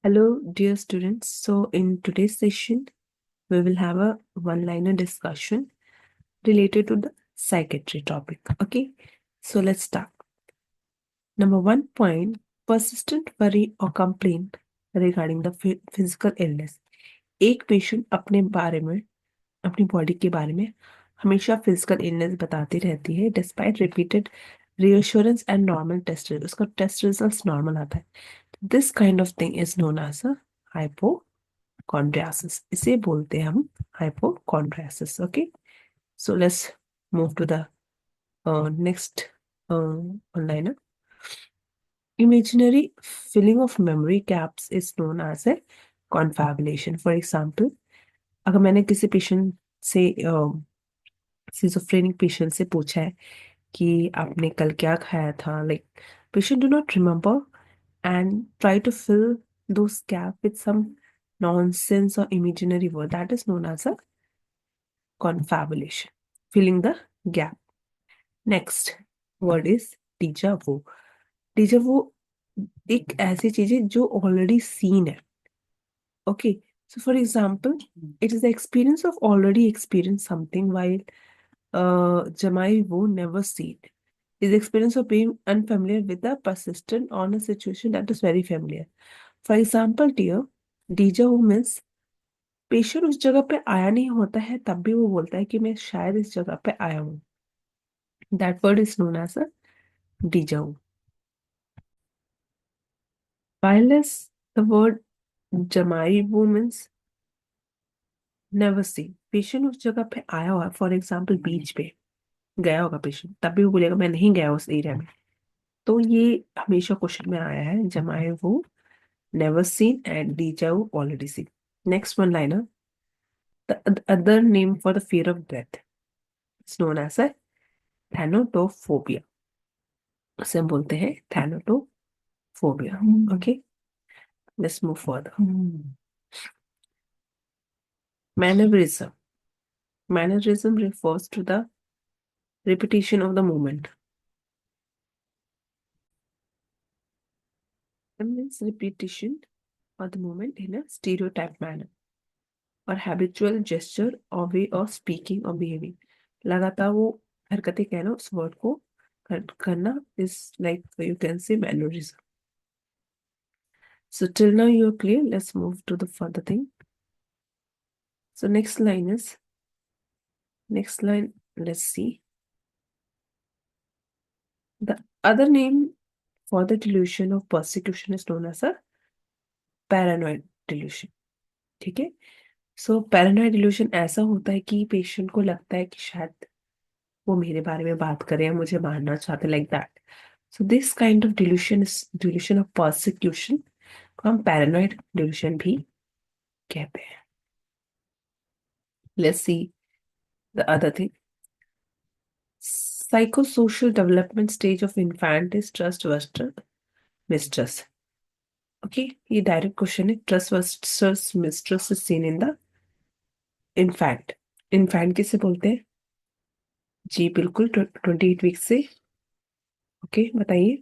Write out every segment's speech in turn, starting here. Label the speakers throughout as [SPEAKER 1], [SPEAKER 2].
[SPEAKER 1] Hello, dear students. So, in today's session, we will have a one-liner discussion related to the psychiatry topic. Okay, so let's start. Number 1 point, persistent worry or complaint regarding the physical illness. एक patient अपने बारे में, अपनी body के बारे में हमेशा physical illness बताती रहती है despite repeated reassurance and normal test उसका टेस्ट रिजल्ट्स नॉर्मल आता है. This kind of thing is known as a hypochondriasis. इसे बोलते हैं हम hypochondriasis. Okay, so let's move to the next one-liner. Imaginary filling of memory gaps is known as a confabulation. For example, अगर मैंने किसी patient से schizophrenic patient से पूछा है कि आपने कल क्या खाया था, like patient do not remember and try to fill those gaps with some nonsense or imaginary word, that is known as a confabulation, filling the gap. Next word is deja vu. deja vu एक ऐसी चीज है जो already seen है. Okay, so for example, it is the experience of already experienced something, while jamai vu never seen is the experience of being unfamiliar with a persistent on a situation that is very familiar. For example, dear, deja vu means patient उस जगह पे आया नहीं होता है तब भी वो बोलता है कि मैं शायद इस जगह पे आया हूँ. That word is known as a deja vu. While as the word जमाई वो मीन्स नेवर सी. पेशेंट उस जगह पे आया हुआ, फॉर एग्जाम्पल बीच पे गया होगा पेशेंट, तब भी वो बोलेगा मैं नहीं गया उस एरिया में. तो ये हमेशा क्वेश्चन में आया है, jamais vu never seen and deja vu already seen. Next one liner, the other name for the fear of death is known as a thanatophobia. उसे हम बोलते हैं thanatophobia. Okay, let's move further. Mannerism. Mannerism refers to the repetition of the movement. It means repetition of the movement in a stereotyped manner or habitual gesture or way of speaking or behaving. लगातार वो हरकतें कहना, उस word को करना is like you can say mannerism. So till now you're clear. Let's move to the further thing. So next line, let's see. The other name for the delusion of persecution is known as a paranoid delusion. ठीक है. So paranoid dilution ऐसा होता है कि patient को लगता है कि शायद वो मेरे बारे में बात करे या मुझे मारना चाहते, like that. So this kind of delusion is delusion of persecution को हम पैरानॉइड डिल्यूशन भी कहते हैं. Let's see the other thing. Psychosocial development stage of infant is trust versus mistrust. Okay, ये डायरेक्ट क्वेश्चन है. Trust versus mistrust is seen in the infant. Infant किसे बोलते हैं? जी बिल्कुल, 28 वीक से. ओके, बताइए.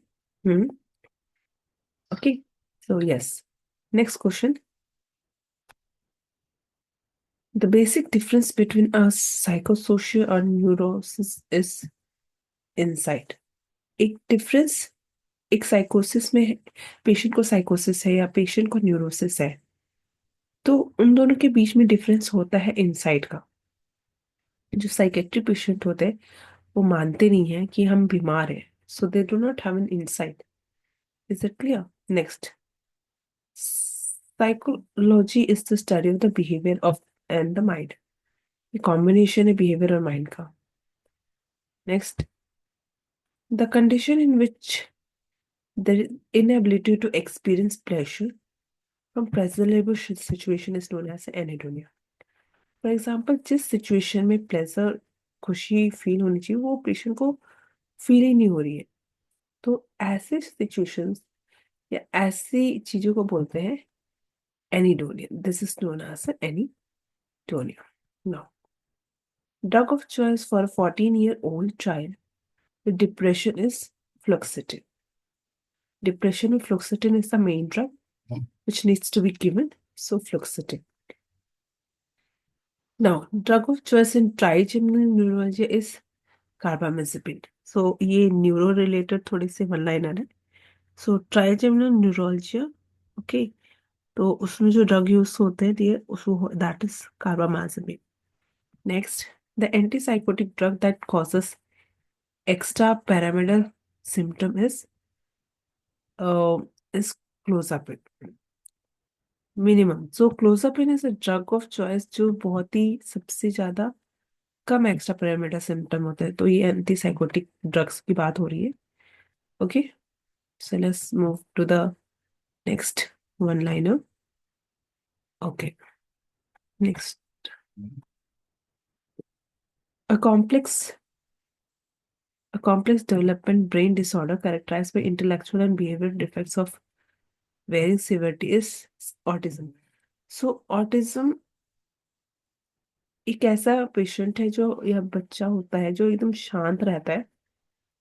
[SPEAKER 1] Okay, so yes. Next question. The basic difference between a psychosocial और neurosis is insight. एक डिफरेंस, एक साइकोसिस में पेशेंट को साइकोसिस है या पेशेंट को न्यूरोसिस है, तो उन दोनों के बीच में डिफरेंस होता है इनसाइट का. जो साइकेट्रिक पेशेंट होते हैं वो मानते नहीं है कि हम बीमार हैं, so they do not have an insight. Is it clear? Next. Psychology is the study of the behaviour of and the mind. ये कॉम्बिनेशन है बिहेवियर और माइंड का. Next. The condition in which the inability to experience pleasure from pleasurable situation is known as anhedonia. For example, जिस situation में pleasure, खुशी feel होनी चाहिए, वो पेशेंट को फील ही नहीं हो रही है, तो ऐसे सिचुएशंस या ऐसी चीजों को बोलते हैं anhedonia. This is known as anhedonia. Now, drug of choice for a 14-year-old child with depression is fluoxetine. Depression with fluoxetine is the main drug. which needs to be given. So fluoxetine. Now, drug of choice in trigeminal neuralgia is carbamazepine. So ये neuro related थोड़ी सी one liner है. सो trigeminal neuroglia, okay, तो उसमें जो drug use होते हैं ये उसको that is carbamazepine. Next, the antipsychotic drug that causes extrapyramidal symptom is clozapine. Minimum. So clozapine is a drug of choice जो बहुत ही सबसे ज्यादा कम एक्स्ट्रा पैरामीटर सिम्टम होते हैं. तो ये एंटीसाइकोटिक ड्रग्स की बात हो रही है. Okay, so let's move to the next one liner. Okay, next. A complex a complex development brain disorder characterized by intellectual and behavioral defects of varying severity is autism. So autism एक ऐसा patient है जो या बच्चा होता है जो एकदम शांत रहता है.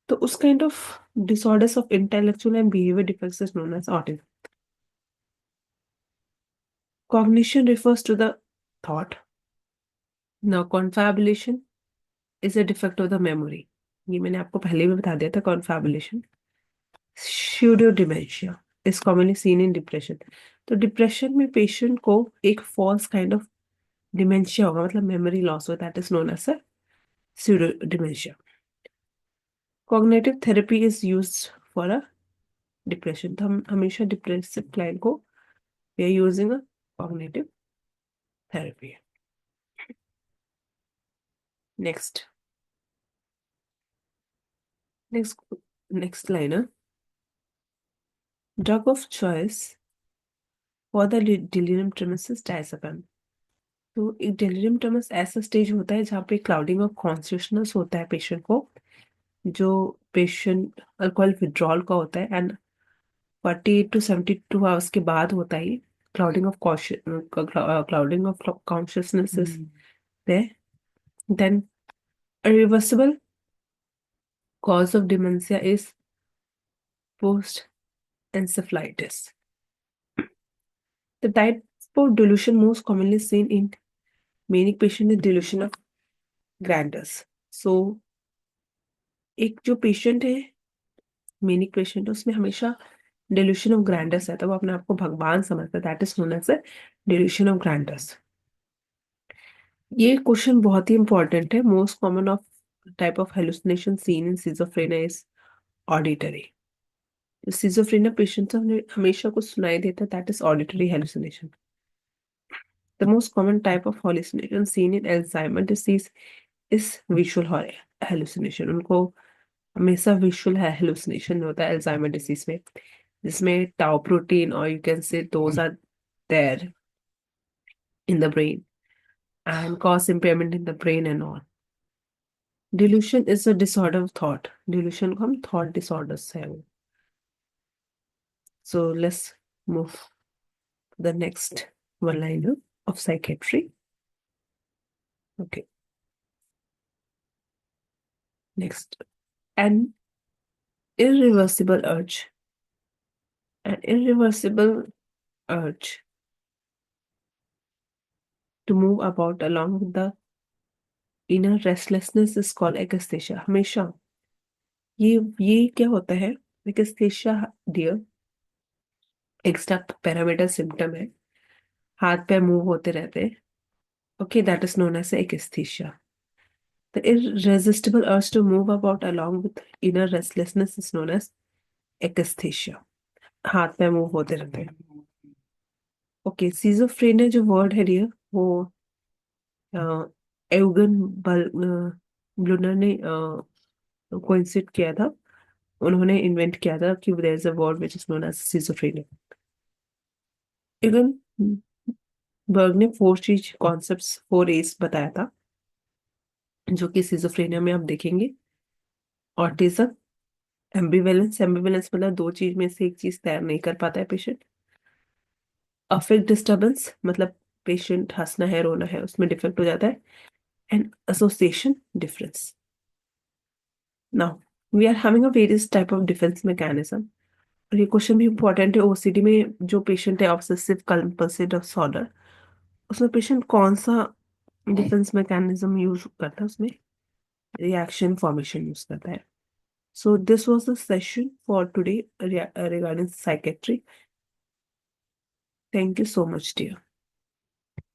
[SPEAKER 1] तो उस kind of disorders of intellectual and behavior defects is known as autism. Cognition refers to the thought. Now confabulation is a defect of the memory. ये मैंने आपको पहले भी बता दिया था. confabulation. Pseudo dementia is commonly seen in depression. तो depression में पेशेंट को एक फॉल्स काइंड ऑफ डिमेंशिया होगा, मतलब मेमोरी लॉस हो. That is known as a pseudo dementia. Cognitive therapy is used for a depression. तो हम हमेशा डिप्रेसिव क्लाइंट को we are using a cognitive therapy. Next. Next liner. Drug of choice for the delirium tremens is diazepam. तो एक delirium tremens ऐसा stage होता है जहाँ पे क्लाउडिंग ऑफ कॉन्शियसनेस होता है पेशेंट को, जो पेशेंट अल्कोहल विड्रॉल का होता है. एंड 48 to 72 आवर्स के बाद होता है. Clouding of consciousness is there. Then irreversible cause of dementia is post encephalitis. The type of delusion most commonly seen in manic patient is delusion of grandeur. So एक जो patient है manic patient, उसमें हमेशा delusion of grandeur है. तो वो अपने आप को भगवान समझता है. That is known as delusion of grandeur. ये क्वेश्चन बहुत ही इंपॉर्टेंट है. Most common of type of hallucination seen in schizophrenia is auditory. Schizophrenia patient हमेशा कुछ सुनाई देता है. That is auditory hallucination. The most common type of hallucination seen in Alzheimer disease is visual hallucination. उनको हमेशा visual hallucination होता है Alzheimer disease में, जिसमें tau protein or you can say those are there in the brain and cause impairment in the brain and all. Delusion is a disorder of thought. Delusion को हम thought disorders है वो. So let's move to the next one liner of psychiatry. Okay. Next. An irreversible urge. An irreversible urge to move about along with the inner restlessness is called akathisia. हमेशा ये क्या होता है? akathisia dear extra parameter symptom है. हाथ पैर move होते रहते हैं. Okay, that is known as akathisia. The irresistible urge to move about along with inner restlessness is known as akathisia. हाथ पैर मूव होते रहते हैं. ओके, सिजोफ्रेनिया जो वर्ड है डियर वो एवगन ब्लूनर ने कोइंसिड किया था. उन्होंने इन्वेंट किया था कि there is a word which is known as schizophrenia. इवन बर्ग ने 4 कॉन्सेप्ट्स 4 A's बताया था, जो कि सिजोफ्रेनिया में आप देखेंगे. Autism, ambivalence. एम्बिवेलेंस मतलब 2 चीज में से एक चीज तैयार नहीं कर पाता है पेशेंट. अफेक्ट डिस्टर्बेंस मतलब पेशेंट हंसना है रोना है उसमें डिफेक्ट हो जाता है. And association difference. Now, we are having a various type of defense mechanism. और ये क्वेश्चन भी इंपॉर्टेंट है, ओसीडी में जो पेशेंट है ऑब्सेसिव कंपल्सिव डिसऑर्डर, उसमें पेशेंट कौन सा डिफेंस मैकेनिज्म यूज करता है, उसमें रिएक्शन फॉर्मेशन यूज करता है. So this was the session for today regarding psychiatry. Thank you so much, dear.